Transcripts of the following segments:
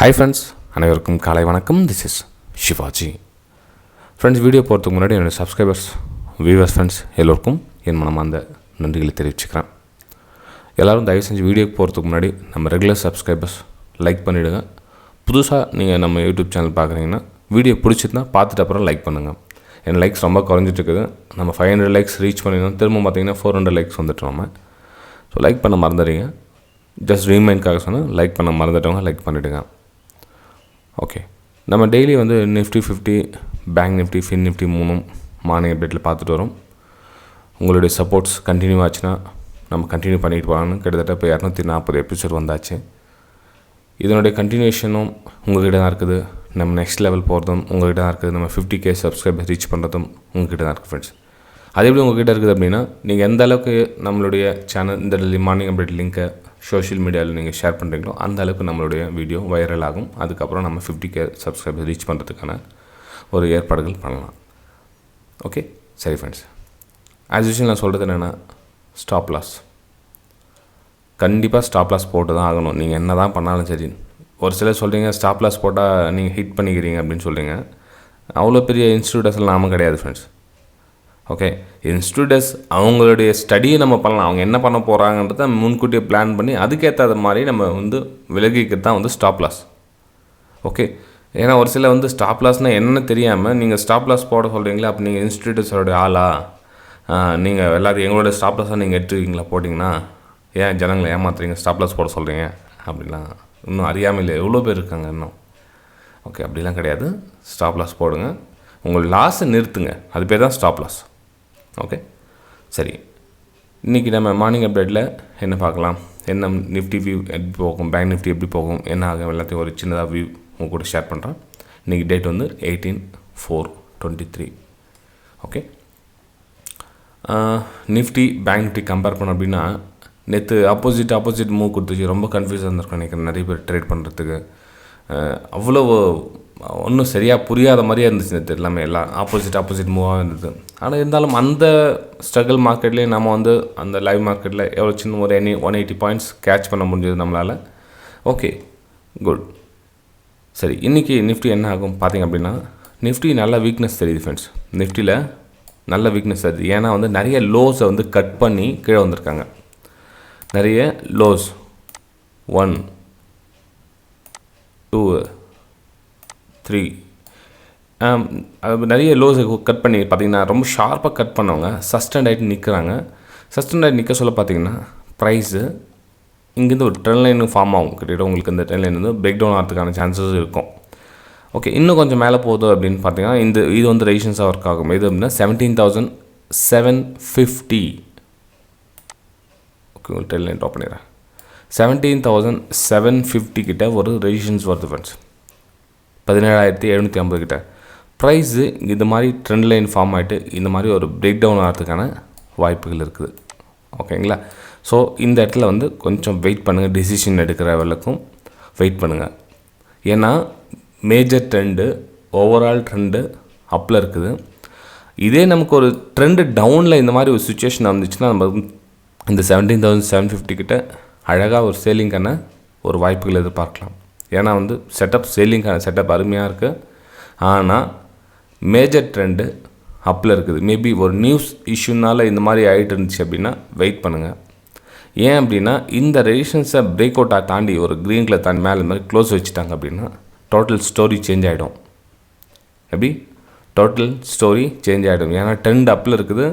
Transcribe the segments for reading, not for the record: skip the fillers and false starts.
Hi friends, அனைவருக்கும் காலை வணக்கம். This is Shivaji. Friends, video போகிறதுக்கு முன்னாடி என்னோட சப்ஸ்கிரைபர்ஸ், வியூவர்ஸ், ஃப்ரெண்ட்ஸ் எல்லோருக்கும் என் மனமார்ந்த நன்றிகளை தெரிவிச்சுக்கிறேன். எல்லோரும் தயவு செஞ்சு வீடியோக்கு போகிறதுக்கு முன்னாடி நம்ம ரெகுலர் சப்ஸ்கிரைபர்ஸ் லைக் பண்ணிவிடுங்க. புதுசாக நீங்கள் நம்ம யூடியூப் சேனல் பார்க்குறீங்கன்னா வீடியோ பிடிச்சிருந்தா பார்த்துட்டு அப்புறம் லைக் பண்ணுங்கள். என் லைக்ஸ் ரொம்ப குறைஞ்சிட்டு இருக்குது. நம்ம 500 லைக்ஸ் ரீச் பண்ணிடணும். திரும்ப பார்த்தீங்கன்னா 400 லைக்ஸ் வந்துட்டு நம்ம. ஸோ லைக் பண்ண மறந்துடுங்க. ஜஸ்ட் ரீமைண்ட்காக சொன்னால் லைக் பண்ண மறந்துட்டவங்க லைக் பண்ணிவிடுங்க. ஓகே, நம்ம டெய்லி வந்து Nifty 50, bank Nifty, fin Nifty மூணும் மார்னிங் அப்டேட்டில் பார்த்துட்டு வரோம். உங்களுடைய சப்போர்ட்ஸ் கண்டினியூ ஆச்சுன்னா நம்ம கண்டினியூ பண்ணிட்டு போகலான்னு கிட்டத்தட்ட இப்போ 240 எபிசோட் வந்தாச்சு. இதனுடைய கண்டினியூஷனும் உங்கள்கிட்ட தான் இருக்குது. நம்ம நெக்ஸ்ட் லெவல் போகிறதும் உங்கள்கிட்ட தான் இருக்குது. நம்ம 50K சப்ஸ்கிரைபர் ரீச் பண்ணுறதும் உங்கள்கிட்ட தான் இருக்குது ஃப்ரெண்ட்ஸ். அது எப்படி உங்கள்கிட்ட இருக்குது அப்படின்னா, நீங்கள் எந்த அளவுக்கு நம்மளுடைய சேனல் இந்த மார்னிங் அப்டேட் லிங்க்கை சோஷியல் மீடியாவில் நீங்கள் ஷேர் பண்ணுறீங்களோ அந்த அளவுக்கு நம்மளுடைய வீடியோ வைரல் ஆகும். அதுக்கப்புறம் நம்ம 50K சப்ஸ்கிரைபர் ரீச் பண்ணுறதுக்கான ஒரு ஏற்பாடுகள் பண்ணலாம். ஓகே, சரி ஃப்ரெண்ட்ஸ், ஆஸ் யூஷுவல் நான் சொல்கிறது என்னென்னா, ஸ்டாப் லாஸ் கண்டிப்பாக ஸ்டாப் லாஸ் போட்டு தான் ஆகணும். நீங்கள் என்ன தான் பண்ணாலும் சரி. ஒரு சிலர் சொல்கிறீங்க ஸ்டாப் லாஸ் போட்டால் நீங்கள் ஹிட் பண்ணிக்கிறீங்க அப்படின்னு சொல்கிறீங்க. அவ்வளோ பெரிய இன்ஸ்டியூட்டர்ஸில் நாம கிடையாது ஃப்ரெண்ட்ஸ். ஓகே, இன்ஸ்டியூட்டர்ஸ் அவங்களுடைய ஸ்டடியை நம்ம பண்ணலாம். அவங்க என்ன பண்ண போகிறாங்கன்றத முன்கூட்டியே பிளான் பண்ணி அதுக்கேற்ற மாதிரி நம்ம வந்து விலகிக்கிறது தான் வந்து ஸ்டாப் லாஸ். ஓகே, ஏன்னா ஒரு சில வந்து ஸ்டாப் லாஸ்னால் என்னென்னு தெரியாமல் நீங்கள் ஸ்டாப் லாஸ் போட சொல்கிறீங்களா, அப்போ நீங்கள் இன்ஸ்டியூட்டர்ஸோடைய ஆளா, நீங்கள் எல்லாத்தையும் எங்களோட ஸ்டாப் லாஸாக நீங்கள் எடுத்துக்கிங்களா போட்டிங்கன்னா, ஏன் ஜனங்களை ஏமாத்துறீங்க, ஸ்டாப் லாஸ் போட சொல்கிறீங்க அப்படிலாம் இன்னும் அறியாமல் எவ்வளோ பேர் இருக்காங்க இன்னும். ஓகே, அப்படிலாம் கிடையாது. ஸ்டாப் லாஸ் போடுங்க, உங்கள் லாஸை நிறுத்துங்க, அது பேர் தான் ஸ்டாப் லாஸ். ஓகே, சரி, இன்றைக்கி நம்ம மார்னிங் அப்டேட்டில் என்ன பார்க்கலாம், என்ன நிஃப்டி வியூ எப்படி போகும், பேங்க் நிஃப்டி எப்படி போகும், என்ன ஆகும், எல்லாத்தையும் ஒரு சின்னதாக வியூ உங்கள் கூட ஷேர் பண்ணுறேன். இன்றைக்கி டேட் வந்து 18/4/23. Okay, Nifty bank Nifty compare பண்ணோம் அப்படின்னா, நேற்று ஆப்போசிட் மூவ் கொடுத்துச்சு. ரொம்ப கன்ஃபியூஸாக இருந்திருக்கும் நினைக்கிறேன் நிறைய பேர் ட்ரேட் பண்ணுறதுக்கு. அவ்வளோ ஒன்றும் சரியாக புரியாத மாதிரியே இருந்துச்சு நேற்று. எல்லாமே எல்லாம் ஆப்போசிட் மூவாக இருந்தது. ஆனால் இருந்தாலும் அந்த ஸ்ட்ரகிள் மார்க்கெட்லேயே நம்ம வந்து அந்த லைவ் மார்க்கெட்டில் எவ்வளோ சின்ன ஒரு 180 பாயிண்ட்ஸ் கேட்ச் பண்ண முடிஞ்சது நம்மளால். Okay, good. சரி, இன்றைக்கி நிஃப்டி என்ன ஆகும் பார்த்திங்க அப்படின்னா, நிஃப்டி நல்ல வீக்னஸ் தெரியுது ஃப்ரெண்ட்ஸ். நிஃப்டியில் நல்ல வீக்னஸ் தெரியுது. ஏன்னா வந்து நிறைய லோஸை வந்து கட் பண்ணி கீழே வந்திருக்காங்க. நிறைய லோஸ் 1 2 3 நிறைய லோஸை கட் பண்ணி பார்த்திங்கன்னா ரொம்ப ஷார்ப்பாக கட் பண்ணவங்க சஸ்டெண்ட் ஆகிட்டு நிற்கிறாங்க. சஸ்டெண்ட் ஆகிட்டு நிற்க சொல்ல பார்த்திங்கன்னா ப்ரைஸு இங்கேருந்து ஒரு ட்ரெண்ட் லைனும் ஃபார்ம் ஆகும். கிட்டத்தட்ட உங்களுக்கு இந்த ட்ரெண்ட் லைன் வந்து பிரேக் டவுன் ஆகிறதுக்கான சான்சஸ் இருக்கும். ஓகே, இன்னும் கொஞ்சம் மேலே போகுது அப்படின்னு பார்த்தீங்கன்னா இது வந்து ரெசிஸ்டன்ஸாக ஒர்க் ஆகும். இது அப்படின்னா 17,750. ஓகே, ஒரு ட்ரெண்ட் லைன் ட்ராப் பண்ணிடுறேன். 17,750 கிட்ட ஒரு ரெசிஸ்டன்ஸ் வருது ஃப்ரெண்ட்ஸ். 17,750 கிட்ட ப்ரைஸு இது மாதிரி ட்ரெண்ட் லைன் ஃபார்ம் ஆகிட்டு இந்த மாதிரி ஒரு பிரேக் டவுன் ஆகிறதுக்கான வாய்ப்புகள் இருக்குது. ஓகேங்களா? ஸோ இந்த இடத்துல வந்து கொஞ்சம் வெயிட் பண்ணுங்கள். டிசிஷன் எடுக்கிற வரைக்கும் வெயிட் பண்ணுங்கள். ஏன்னா மேஜர் ட்ரெண்டு, ஓவரால் ட்ரெண்டு அப்பில் இருக்குது. இதே நமக்கு ஒரு ட்ரெண்டு டவுனில் இந்த மாதிரி ஒரு சுச்சுவேஷன் வந்துச்சுன்னா நம்ம இந்த 17,750 கிட்ட அழகாக ஒரு சேலிங்கான ஒரு வாய்ப்புகள் எதிர்பார்க்கலாம். ஏன்னா வந்து சேலிங்கான செட்டப் அருமையாக இருக்குது. ஆனால் மேஜர் ட்ரெண்டு அப்பில் இருக்குது. மேபி ஒரு நியூஸ் இஷ்யூனால் இந்த மாதிரி ஆகிட்டு இருந்துச்சு அப்படின்னா வெயிட் பண்ணுங்கள். ஏன் அப்படின்னா இந்த ரெசிஸ்டன்ஸை பிரேக் அவுட்டாக தாண்டி ஒரு க்ரீன் கலர் தாண்டி மேலே மாதிரி க்ளோஸ் வச்சுட்டாங்க அப்படின்னா டோட்டல் ஸ்டோரி சேஞ்ச் ஆகிடும். எப்படி டோட்டல் ஸ்டோரி சேஞ்ச் ஆகிடும். ஏன்னா ட்ரெண்ட் அப்பில் இருக்குது.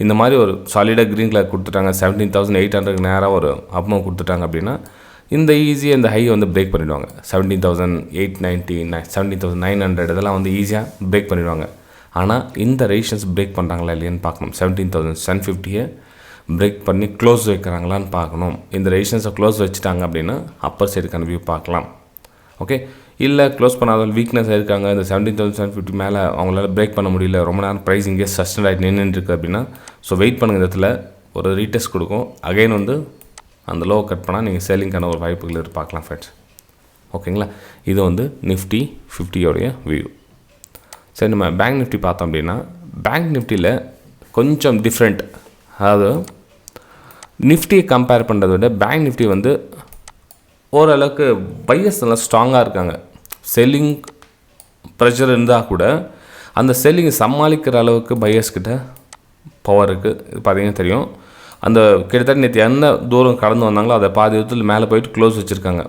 இந்த மாதிரி ஒரு சாலிடாக க்ரீன் கலர் கொடுத்துட்டாங்க. 17,800 நேராக ஒரு அப்மூவ் கொடுத்துட்டாங்க அப்படின்னா இந்த ஈஸியாக இந்த ஹை வந்து பிரேக் பண்ணிவிடுவாங்க. 17,890, 17,900 இதெல்லாம் வந்து ஈஸியாக பிரேக் பண்ணிவிடுவாங்க. ஆனால் இந்த ரெசிஸ்டன்ஸ் பிரேக் பண்ணுறாங்களா இல்லையான்னு பார்க்கணும். 17,750 பிரேக் பண்ணி க்ளோஸ் வைக்கிறாங்களான்னு பார்க்கணும். இந்த ரெசிஸ்டன்ஸை க்ளோஸ் வச்சுட்டாங்க அப்படின்னா அப்பர் சைடுக்கான வியூ பார்க்கலாம். ஓகே, இல்லை க்ளோஸ் பண்ணாத வீக்னஸ் இருக்காங்க, இந்த 17,750 மேலே அவங்களால பிரேக் பண்ண முடியல, ரொம்ப நேரம் ப்ரைஸ் இங்கே சஸ்டெண்ட் ஆகிட்டு நின்றுருக்கு அப்படின்னா ஸோ வெயிட் பண்ணுங்கள். இந்த இடத்துல ஒரு ரீடெஸ்ட் கொடுக்கும். அகைன் வந்து அந்த லோ கட் பண்ணால் நீங்கள் சேலிங்கான ஒரு வாய்ப்புகள் எதிர்பார்க்கலாம் ஃப்ரெண்ட்ஸ். ஓகேங்களா? இது வந்து நிஃப்டி 50யோடைய வியூ. சரி, நம்ம பேங்க் நிஃப்டி பார்த்தோம் அப்படின்னா பேங்க் நிஃப்டியில் கொஞ்சம் டிஃப்ரெண்ட். அதாவது நிஃப்டியை கம்பேர் பண்ணுறத விட பேங்க் நிஃப்டி வந்து ஓரளவுக்கு பையர்ஸ் நல்லா ஸ்ட்ராங்காக இருக்காங்க. செல்லிங் ப்ரெஷர் இருந்தால் கூட அந்த செல்லிங்கை சமாளிக்கிற அளவுக்கு பையர்ஸ் கிட்ட பவர் இருக்குது. இது பார்த்தீங்கன்னா தெரியும். அந்த கிட்டத்தட்ட நேற்று என்ன தூரம் கடந்து வந்தாங்களோ அதை பாதி தூரத்தில் மேலே போயிட்டு க்ளோஸ் வச்சுருக்காங்க.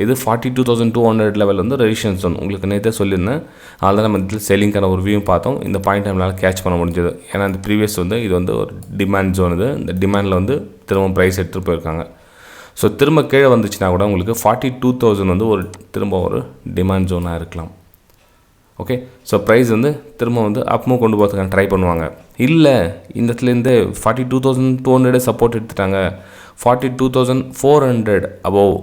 இது 42,200 லெவல் வந்து ரெசிஸ்டன்ஸ் ஜோன். உங்களுக்கு நேற்றே சொல்லியிருந்தேன். அதில் நம்ம இதில் செல்லிங்கான ஒரு வியூ பார்த்தோம். இந்த பாயிண்ட் நம்மளால் கேட்ச் பண்ண முடிஞ்சது. ஏன்னா இந்த ப்ரீவியஸ் வந்து இது வந்து ஒரு டிமாண்ட் ஜோன். இந்த டிமாண்டில் வந்து திரும்ப ப்ரைஸ் எடுத்துகிட்டு போயிருக்காங்க. ஸோ திரும்ப கீழே வந்துச்சுன்னா கூட உங்களுக்கு 42,000 வந்து ஒரு திரும்ப ஒரு டிமாண்ட் ஜோனாக இருக்கலாம். ஓகே, ஸோ ப்ரைஸ் வந்து திரும்ப வந்து அப்மூவ் கொண்டு போகிறதுக்கான ட்ரை பண்ணுவாங்க. இல்லை இந்த இடத்துலேருந்து 42,200 சப்போர்ட் எடுத்துட்டாங்க, 42,400 அபோவ்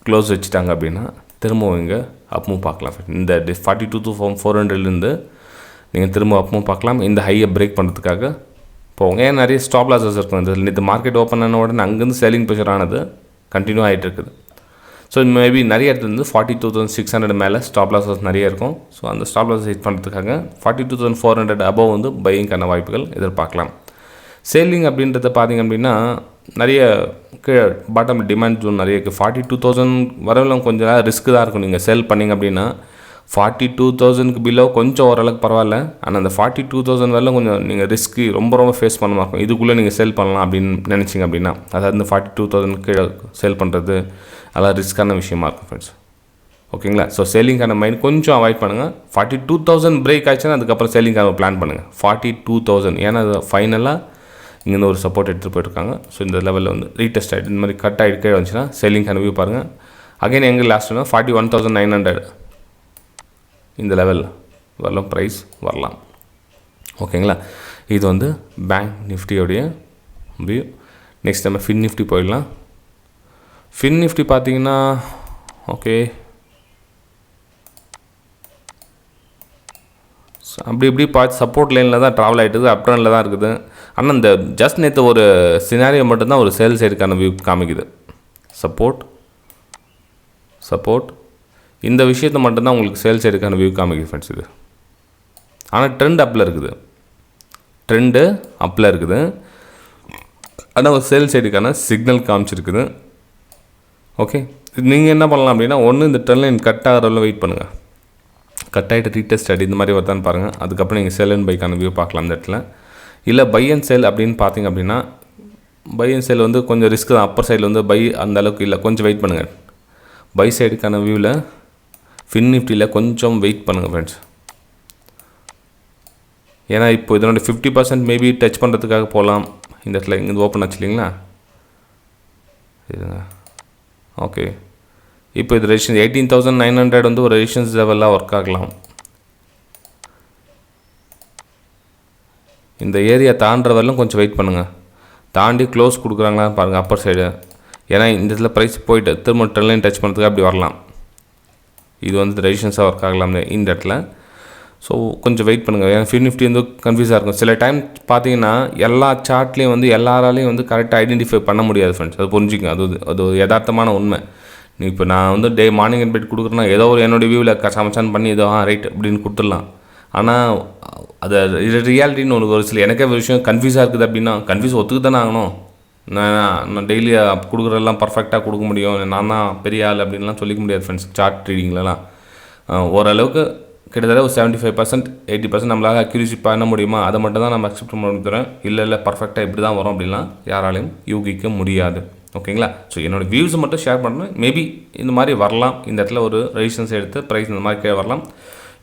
க்ளோஸ் வச்சுட்டாங்க அப்படின்னா திரும்பவும் இங்கே அப்மூவ் பார்க்கலாம். இந்த 42,400லேருந்து நீங்கள் திரும்ப அப்மூவ் பார்க்கலாம். இந்த ஹையை பிரேக் பண்ணுறதுக்காக போங்க. ஏன் நிறைய ஸ்டாப் லாஸஸ் இருக்கும். இந்த மார்க்கெட் ஓப்பன் ஆன உடனே அங்கேருந்து செல்லிங் ப்ரெஷர் ஆனது கண்டினியூ ஆகிட்டு இருக்குது. ஸோ மேபி நிறைய இடத்துல இருந்து 42,600 மேலே ஸ்டாப் லாஸஸ் நிறைய இருக்கும். ஸோ அந்த ஸ்டாப் லாஸஸ் ஹிட் பண்ணுறதுக்காக 42,400 அபவ் வந்து பையிங்கான வாய்ப்புகள் எதிர்பார்க்கலாம். சேலிங் அப்படின்றத பார்த்திங்க அப்படின்னா நிறைய கீழே பாட்டம் டிமாண்ட் ஜோன் நிறைய இருக்குது. 42,000 வரலாம் கொஞ்சம் ரிஸ்க்கு தான் இருக்கும். நீங்கள் செல் பண்ணிங்க அப்படின்னா 42,000க்கு பிலோ கொஞ்சம் ஓரளவுக்கு பரவாயில்ல. ஆனால் அந்த 42,000 வரலாம் கொஞ்சம் நீங்கள் ரிஸ்க்கு ரொம்ப ஃபேஸ் பண்ண மாட்டோம். இதுக்குள்ளே நீங்கள் செல் பண்ணலாம் அப்படின்னு நினச்சிங்க அப்படின்னா, அதாவது இந்த 42,000 கீழே செல் பண்ணுறது அதெல்லாம் ரிஸ்க்கான விஷயமா இருக்கும் ஃப்ரெண்ட்ஸ். ஓகேங்களா? ஸோ செல்லிங்கான மைண்ட் கொஞ்சம் அவாய்ட் பண்ணுங்கள். 42,000 பிரேக் ஆச்சுன்னா அதுக்கப்புறம் செல்லிங்கான பிளான் பண்ணுங்கள். 42,000 ஏன்னா அது ஃபைனலாக இங்கேருந்து ஒரு சப்போர்ட் எடுத்துகிட்டு போயிருக்காங்க. ஸோ இந்த லெவலில் வந்து ரீடெஸ்ட் ஆகிட்டு இந்த மாதிரி கட் ஆகிட்டு கீழே வந்துச்சுன்னா செல்லிங்கான வியூ பாருங்கள். அகைன் எங்கே லாஸ்ட்னா 41,900 இந்த லெவல் வரலாம் ப்ரைஸ் வரலாம். ஓகேங்களா? இது வந்து பேங்க் நிஃப்டியோடைய வியூ. நெக்ஸ்ட் நம்ம ஃபின் நிஃப்டி போயிடலாம். ஃபின் நிஃப்டி பார்த்தீங்கன்னா ஓகே அப்படி இப்படி பார்த்து சப்போர்ட் லைனில் தான் ட்ராவல் ஆகிட்டு இருக்குது, அப் ட்ரெண்டில் தான் இருக்குது. ஆனால் இந்த ஜஸ்ட் நேற்று ஒரு சினாரியோ மட்டும்தான் ஒரு சேல் சைடுக்கான வியூ காமிக்குது. சப்போர்ட் இந்த விஷயத்தை மட்டும்தான் உங்களுக்கு சேல் சைடுக்கான வியூ காமிக்குது ஃப்ரெண்ட்ஸ். இது ஆனால் ட்ரெண்ட் அப்பில் இருக்குது. ஆனால் ஒரு சேல் சைடுக்கான சிக்னல் காமிச்சிருக்குது. ஓகே, நீங்கள் என்ன பண்ணலாம் அப்படின்னா, ஒன்று இந்த ட்ரெண்ட் லைன் கட் ஆகிறவரை வெயிட் பண்ணுங்கள். கட் ஆகிட்டு ரீடெஸ்ட் ஆடி இந்த மாதிரி வருதான்னு பாருங்கள். அதுக்கப்புறம் நீங்கள் செல் அண்ட் பைக்கான வியூ பார்க்கலாம் இந்த இடத்துல. இல்லை பை அண்ட் செல் அப்படின்னு பார்த்தீங்க அப்படின்னா, பை அண்ட் செல் வந்து கொஞ்சம் ரிஸ்க் தான். அப்பர் சைடில் வந்து பை அந்த அளவுக்கு இல்லை, கொஞ்சம் வெயிட் பண்ணுங்கள். பை சைடுக்கான வியூவில் ஃபின் நிஃப்டியில் கொஞ்சம் வெயிட் பண்ணுங்கள் ஃப்ரெண்ட்ஸ். ஏன்னா இப்போ இதனோட 50% மேபி டச் பண்ணுறதுக்காக போகலாம். இந்த இடத்துல இங்கே ஓப்பன் ஆச்சு இல்லைங்களா? இதுங்க ஓகே, இப்போ இது ரெசிஸ்டன்ஸ் 18,900 வந்து ஒரு ரெசிஸ்டன்ஸ் லெவலாக ஒர்க் ஆகலாம். இந்த ஏரியா தாண்டுற வரலும் கொஞ்சம் வெயிட் பண்ணுங்கள். தாண்டி க்ளோஸ் கொடுக்குறாங்களான்னு பாருங்கள் அப்பர் சைடு. ஏன்னா இந்த இடத்துல ப்ரைஸ் போயிட்டு திரும்ப ட்ரெண்ட் லைன் டச் பண்ணுறதுக்கு அப்படி வரலாம். இது வந்து ரெசிஸ்டன்ஸாக ஒர்க் ஆகலாம் இந்த இடத்துல. ஸோ கொஞ்சம் வெயிட் பண்ணுங்கள். ஏன்னா ஃபின் நிஃப்டி வந்து கன்ஃபியூஸாக இருக்கும். சில டைம் பார்த்தீங்கன்னா எல்லா சார்ட்லேயும் வந்து எல்லாராலையும் வந்து கரெக்டாக ஐடென்டிஃபை பண்ண முடியாது ஃப்ரெண்ட்ஸ். அது புரிஞ்சுங்க. அது யதார்த்தமான உண்மை. இப்போ நான் வந்து டே மார்னிங் அண்ட் பெட் கொடுக்குறேன்னா ஏதோ ஒரு என்னோடய வியூவில் சமைச்சான் பண்ணி ஏதோ ரைட் அப்படின்னு கொடுத்துடலாம். ஆனால் அது ரியாலிட்டின்னு ஒரு சில எனக்கே ஒரு விஷயம் கன்ஃபியூஸாக இருக்குது அப்படின்னா கன்ஃபியூஸ் ஒத்துக்கு தானே ஆகணும். நான் டெய்லி கொடுக்குறதெல்லாம் பர்ஃபெக்டாக கொடுக்க முடியும், நான் தான் பெரிய ஆள் அப்படின்லாம் சொல்லிக்க முடியாது ஃப்ரெண்ட்ஸ். சார்ட் ட்ரேடிங்லலாம் ஓரளவுக்கு கிட்டத்தட்ட ஒரு 75% 80% நம்மளால் அக்யூரேசி பண்ண முடியுமா, அதை மட்டும் தான் நம்ம அக்செப்ட் பண்ண முடியும். இல்லை பர்ஃபெக்டாக இப்படி தான் வரும் அப்படின்லாம் யாராலையும் யூகிக்க முடியாது. ஓகேங்களா? ஸோ என்னோடய வியூஸை மட்டும் ஷேர் பண்ணுறேன். மேபி இந்த மாதிரி வரலாம். இந்த இடத்துல ஒரு ரெசிஸ்டன்ஸ் எடுத்து ப்ரைஸ் இந்த மாதிரி கீழே வரலாம்.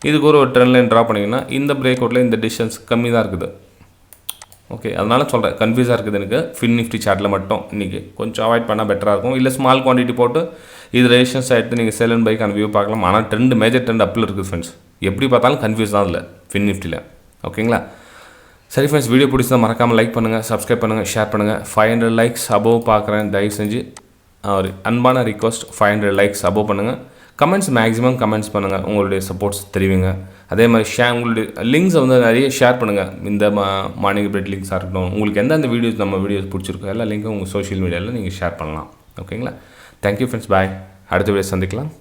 இதுக்கு ஒரு ட்ரெண்ட் லைன் ட்ரா பண்ணிங்கன்னா இந்த பிரேக் அவுட்டில் இந்த டிஸ்டன்ஸ் கம்மி தான் இருக்குது. ஓகே, அதனால் சொல்கிறேன் கன்ஃபியூஸாக இருக்குது எனக்கு. ஃபின் நிஃப்டி சார்ட்டில் மட்டும் இன்றைக்கி கொஞ்சம் அவாய்ட் பண்ணால் பெட்டராக இருக்கும். இல்லை ஸ்மால் குவான்டிட்டி போட்டு இது ரெசிஸ்டன்ஸ் எடுத்து நீங்கள் செல் அண்ட் பைக்கான வியூ பார்க்கலாம். ஆனால் மேஜர் ட்ரெண்ட் அப்பில் இருக்குது ஃப்ரெண்ட்ஸ். எப்படி பார்த்தாலும் கன்ஃபியூஸ் தான் இல்லை ஃபின் நிஃப்டியில். ஓகேங்களா? சரி ஃப்ரெண்ட்ஸ், வீடியோ பிடிச்சா மறக்காமல் லைக் பண்ணுங்கள், சப்ஸ்கிரைப் பண்ணுங்கள், ஷேர் பண்ணுங்கள். 500 லைக்ஸ் அபோவ் பார்க்குறேன். தயவு செஞ்சு ஒரு அன்பான ரிக்வஸ்ட், 500 லைக்ஸ் அபோவ் பண்ணுங்கள். கமெண்ட்ஸ் மேக்ஸிமம் கமெண்ட்ஸ் பண்ணுங்கள், உங்களுடைய சப்போர்ட்ஸ் தெரிவிங்க. அதே மாதிரி உங்களுடைய லிங்க்ஸை வந்து நிறைய ஷேர் பண்ணுங்கள். இந்த மார்னிங் பிரெட் லிங்க்ஸாக இருக்கட்டும், உங்களுக்கு எந்தெந்த வீடியோஸ் நம்ம வீடியோஸ் பிடிச்சிருக்கோ எல்லா லிங்க்கும் உங்கள் சோஷியல் மீடியாவில் நீங்கள் ஷேர் பண்ணலாம். ஓகேங்களா? தேங்க்யூ ஃப்ரெண்ட்ஸ், பாய். அடுத்த வீடியோ சந்திக்கலாம்.